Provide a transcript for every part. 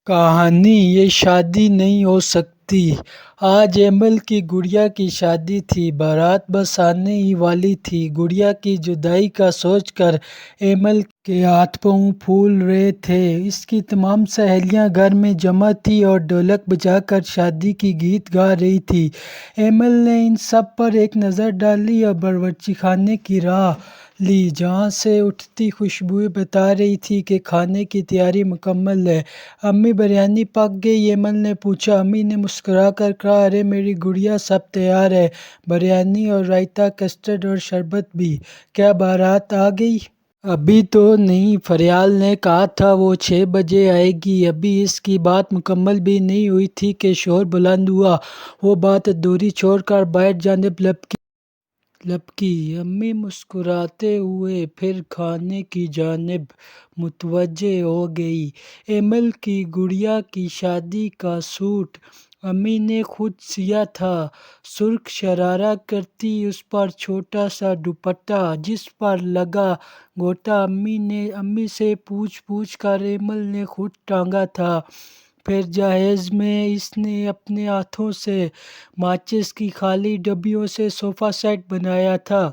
کہانی یہ شادی نہیں ہو سکتی۔ آج ایمل کی گڑیا کی شادی تھی۔ بارات بس آنے ہی والی تھی۔ گڑیا کی جدائی کا سوچ کر ایمل کے ہاتھ پاؤں پھول رہے تھے۔ اس کی تمام سہیلیاں گھر میں جمع تھیں اور ڈھولک بجا کر شادی کے گیت گا رہی تھیں۔ ایمل نے ان سب پر ایک نظر ڈالی اور باورچی خانے کی راہ لی، جہاں سے اٹھتی خوشبوئیں بتا رہی تھیں کہ کھانے کی تیاری مکمل ہے۔ امی بریانی پک گئی؟ ایمل نے پوچھا۔ امی نے مسکرا کر کہا، ارے میری گڑیا، سب تیار ہے، بریانی اور رائتا، کسٹرڈ اور شربت بھی۔ کیا بارات آ گئی؟ ابھی تو نہیں، فریال نے کہا تھا وہ 6 بجے آئے گی۔ ابھی اس کی بات مکمل بھی نہیں ہوئی تھی کہ شور بلند ہوا۔ وہ بات ادھوری چھوڑ کر بائیں جانب لپکی۔ امی مسکراتے ہوئے پھر کھانے کی جانب متوجہ ہو گئیں۔ ایمل کی گڑیا کی شادی کا سوٹ امی نے خود سیا تھا۔ سرخ شرارہ کرتی، اس پر چھوٹا سا دوپٹہ جس پر لگا گوٹا امی سے پوچھ کر ایمل نے خود ٹانگا تھا۔ پھر جہیز میں اس نے اپنے ہاتھوں سے ماچس کی خالی ڈبیوں سے صوفہ سیٹ بنایا تھا۔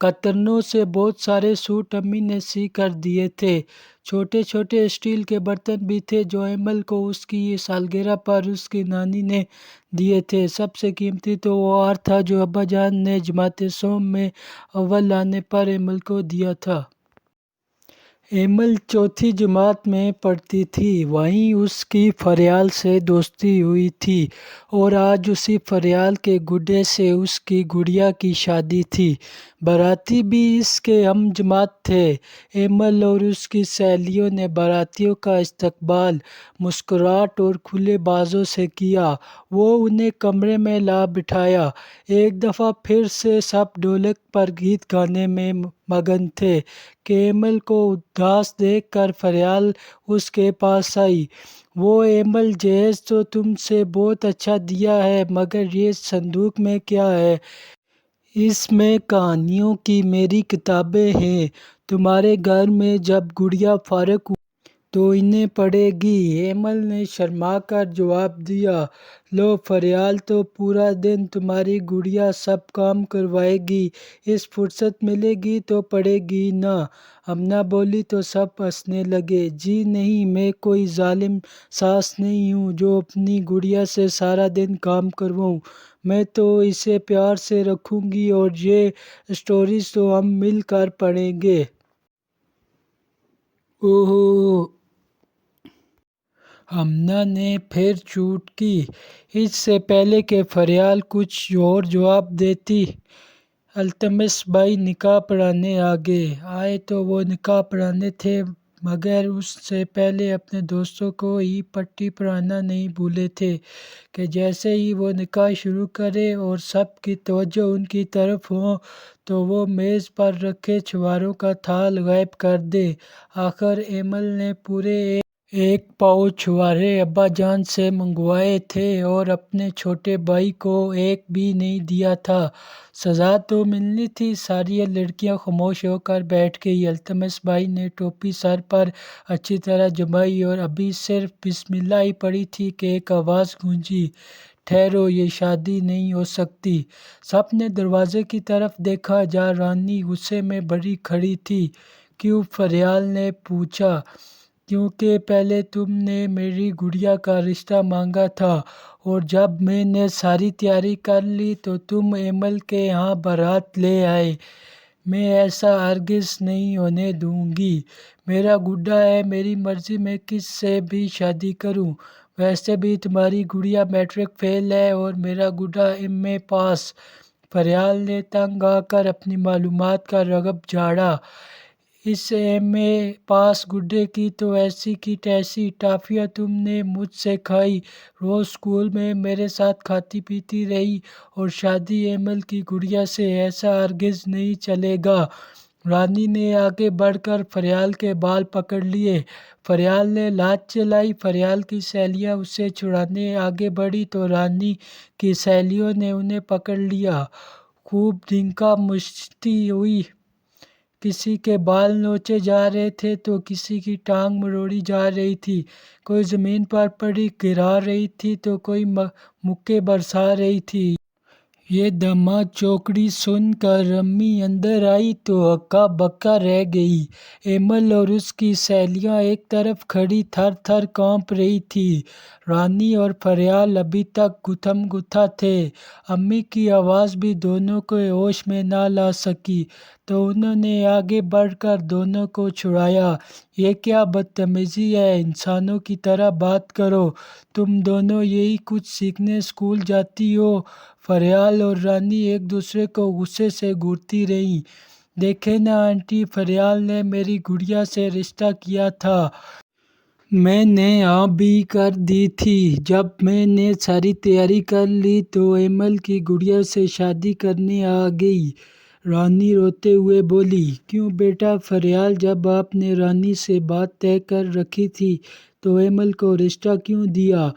کترنوں سے بہت سارے سوٹ امی نے سی کر دیے تھے۔ چھوٹے چھوٹے اسٹیل کے برتن بھی تھے جو ایمل کو اس کی سالگرہ پر اس کی نانی نے دیے تھے۔ سب سے قیمتی تو وہ ہار تھا جو ابا جان نے جماعت سوم میں اول آنے پر ایمل کو دیا تھا۔ ایمل چوتھی جماعت میں پڑھتی تھی۔ وہیں اس کی فریال سے دوستی ہوئی تھی اور آج اسی فریال کے گڈے سے اس کی گڑیا کی شادی تھی۔ باراتی بھی اس کے ہم جماعت تھے۔ ایمل اور اس کی سہیلیوں نے باراتیوں کا استقبال مسکراہٹ اور کھلے بازوں سے کیا۔ وہ انہیں کمرے میں لا بٹھایا۔ ایک دفعہ پھر سے سب ڈھولک پر گیت گانے میں مگن تھے کہ ایمل کو اداس دیکھ کر فریال اس کے پاس آئی۔ وہ ایمل، جہیز تو تم سے بہت اچھا دیا ہے، مگر یہ صندوق میں کیا ہے؟ اس میں کہانیوں کی میری کتابیں ہیں۔ تمہارے گھر میں جب گڑیا فارغ ہوئی تو انہیں پڑھے گی۔ ایمل نے شرما کر جواب دیا، لو فریال، تو پورا دن تمہاری گڑیا سب کام کروائے گی، اس فرصت ملے گی تو پڑھے گی نا۔ امنا بولی تو سب ہنسنے لگے۔ جی نہیں، میں کوئی ظالم ساس نہیں ہوں جو اپنی گڑیا سے سارا دن کام کرواؤں۔ میں تو اسے پیار سے رکھوں گی اور یہ اسٹوریز تو ہم مل کر پڑھیں گے۔ اوہ! امنا نے پھر چوٹ کی۔ اس سے پہلے کہ فریال کچھ اور جواب دیتی، التمش بھائی نکاح پڑھانے آئے تو وہ نکاح پڑھانے تھے، مگر اس سے پہلے اپنے دوستوں کو ہی پٹی پڑھانا نہیں بھولے تھے کہ جیسے ہی وہ نکاح شروع کریں اور سب کی توجہ ان کی طرف ہو تو وہ میز پر رکھے چھواروں کا تھال غائب کر دیں۔ آخر ایمل نے پورے ایک پاؤ چھوارے ابا جان سے منگوائے تھے اور اپنے چھوٹے بھائی کو ایک بھی نہیں دیا تھا۔ سزا تو ملنی تھی۔ ساری لڑکیاں خاموش ہو کر بیٹھ گئیں۔ التمش بھائی نے ٹوپی سر پر اچھی طرح جمائی اور ابھی صرف بسم اللہ ہی پڑھی تھی کہ ایک آواز گونجی، ٹھہرو، یہ شادی نہیں ہو سکتی۔ سب نے دروازے کی طرف دیکھا جہاں رانی غصے میں بھری کھڑی تھی۔ کیوں؟ فریال نے پوچھا۔ کیونکہ پہلے تم نے میری گڑیا کا رشتہ مانگا تھا اور جب میں نے ساری تیاری کر لی تو تم ایمل کے ہاں بارات لے آئے۔ میں ایسا ہرگز نہیں ہونے دوں گی۔ میرا گڈا ہے، میری مرضی میں کس سے بھی شادی کروں۔ ویسے بھی تمہاری گڑیا میٹرک فیل ہے اور میرا گڈا ایم اے پاس۔ فریال نے تنگ آ کر اپنی معلومات کا رغب جھاڑا۔ اس ایم اے پاس گڈے کی تو ایسی کی تیسی ٹافیاں تم نے مجھ سے کھائی، روز اسکول میں میرے ساتھ کھاتی پیتی رہی، اور شادی ایمل کی گڑیا سے، ایسا ہرگز نہیں چلے گا۔ رانی نے آگے بڑھ کر فریال کے بال پکڑ لیے۔ فریال نے لات چلائی۔ فریال کی سہیلیاں اسے چھڑانے آگے بڑھیں تو رانی کی سہیلیوں نے انہیں پکڑ لیا۔ خوب دھکا مشتی ہوئی۔ کسی کے بال نوچے جا رہے تھے تو کسی کی ٹانگ مروڑی جا رہی تھی، کوئی زمین پر پڑی گرا رہی تھی تو کوئی مکے برسا رہی تھی۔ یہ دھما چوکڑی سن کر امی اندر آئی تو ہکا بکا رہ گئی۔ ایمل اور اس کی سہیلیاں ایک طرف کھڑی تھر تھر کانپ رہی تھیں۔ رانی اور فریال ابھی تک گتھم گتھا تھے۔ امی کی آواز بھی دونوں کو ہوش میں نہ لا سکی تو انہوں نے آگے بڑھ کر دونوں کو چھڑایا۔ یہ کیا بدتمیزی ہے، انسانوں کی طرح بات کرو، تم دونوں یہی کچھ سیکھنے اسکول جاتی ہو؟ فریال اور رانی ایک دوسرے کو غصے سے گھورتی رہیں۔ دیکھیں نا آنٹی، فریال نے میری گڑیا سے رشتہ کیا تھا۔ میں نے ہاں بھی کر دی تھی۔ جب میں نے ساری تیاری کر لی تو ایمل کی گڑیا سے شادی کرنے آ گئی۔ رانی روتے ہوئے بولی۔ کیوں بیٹا فریال، جب آپ نے رانی سے بات طے کر رکھی تھی تو ایمل کو رشتہ کیوں دیا؟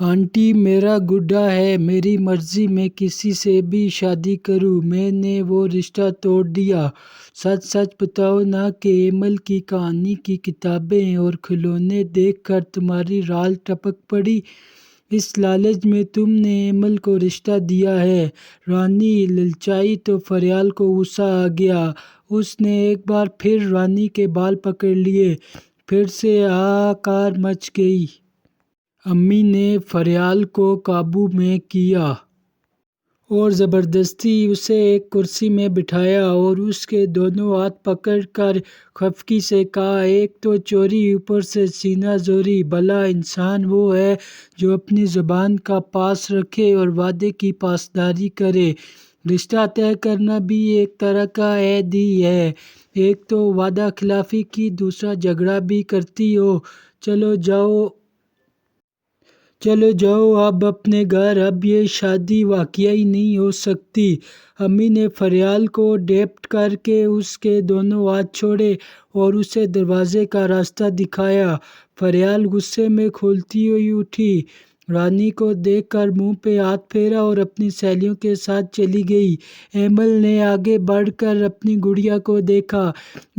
آنٹی میرا گڈا ہے، میری مرضی، میں کسی سے بھی شادی کروں، میں نے وہ رشتہ توڑ دیا۔ سچ سچ بتاؤ نا کہ ایمل کی کہانی کی کتابیں اور کھلونے دیکھ کر تمہاری رال ٹپک پڑی، اس لالچ میں تم نے ایمل کو رشتہ دیا ہے؟ رانی للچائی تو فریال کو غصہ آ گیا۔ اس نے ایک بار پھر رانی کے بال پکڑ لیے، پھر سے ہاہاکار مچ گئی۔ امی نے فریال کو قابو میں کیا اور زبردستی اسے ایک کرسی میں بٹھایا اور اس کے دونوں ہاتھ پکڑ کر خفگی سے کہا، ایک تو چوری، اوپر سے سینہ زوری، بھلا انسان وہ ہے جو اپنی زبان کا پاس رکھے اور وعدے کی پاسداری کرے؟ رشتہ طے کرنا بھی ایک طرح کا عہد ہی ہے۔ ایک تو وعدہ خلافی کی، دوسرا جھگڑا بھی کرتی ہو۔ چلو جاؤ اب اپنے گھر، اب یہ شادی واقعی نہیں ہو سکتی۔ امی نے فریال کو ڈھیپ کر کے اس کے دونوں ہاتھ چھوڑے اور اسے دروازے کا راستہ دکھایا۔ فریال غصے میں کھولتی ہوئی اٹھی، رانی کو دیکھ کر منہ پہ ہاتھ پھیرا اور اپنی سہیلیوں کے ساتھ چلی گئی۔ ایمل نے آگے بڑھ کر اپنی گڑیا کو دیکھا۔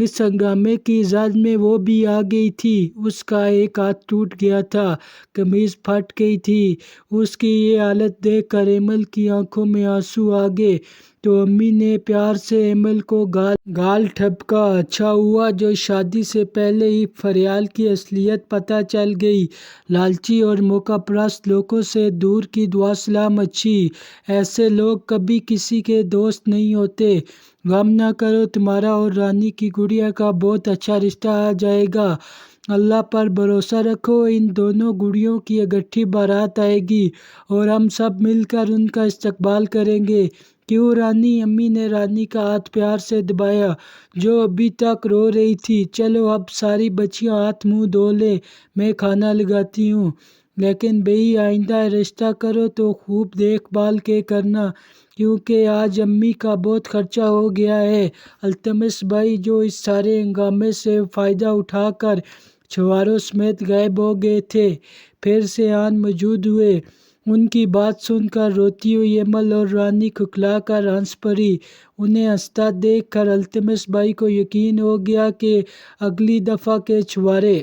اس ہنگامے کی زد میں وہ بھی آ گئی تھی۔ اس کا ایک ہاتھ ٹوٹ گیا تھا، قمیض پھٹ گئی تھی۔ اس کی یہ حالت دیکھ کر ایمل کی آنکھوں میں آنسو آ گئے تو امی نے پیار سے ایمل کو گال ٹھپکا۔ اچھا ہوا جو شادی سے پہلے ہی فریال کی اصلیت پتہ چل گئی۔ لالچی اور موقع پرست لوگوں سے دور کی دعا سلام اچھی، ایسے لوگ کبھی کسی کے دوست نہیں ہوتے۔ غم نہ کرو، تمہارا اور رانی کی گڑیا کا بہت اچھا رشتہ آ جائے گا۔ اللہ پر بھروسہ رکھو، ان دونوں گڑیوں کی اکٹھی بارات آئے گی اور ہم سب مل کر ان کا استقبال کریں گے۔ کیوں رانی؟ امی نے رانی کا ہاتھ پیار سے دبایا جو ابھی تک رو رہی تھی۔ چلو اب ساری بچیاں ہاتھ منہ دھو لیں، میں کھانا لگاتی ہوں۔ لیکن بھئی آئندہ رشتہ کرو تو خوب دیکھ بھال کے کرنا، کیونکہ آج امی کا بہت خرچہ ہو گیا ہے۔ التمش بھائی جو اس سارے ہنگامے سے فائدہ اٹھا کر چھواروں سمیت غائب ہو گئے تھے، پھر سے آن موجود ہوئے۔ ان کی بات سن کر روتی ہوئی ایمل اور رانی کھکلا کر ہنس پڑی۔ انہیں ہنستا دیکھ کر التمش بھائی کو یقین ہو گیا کہ اگلی دفعہ کے چھوارے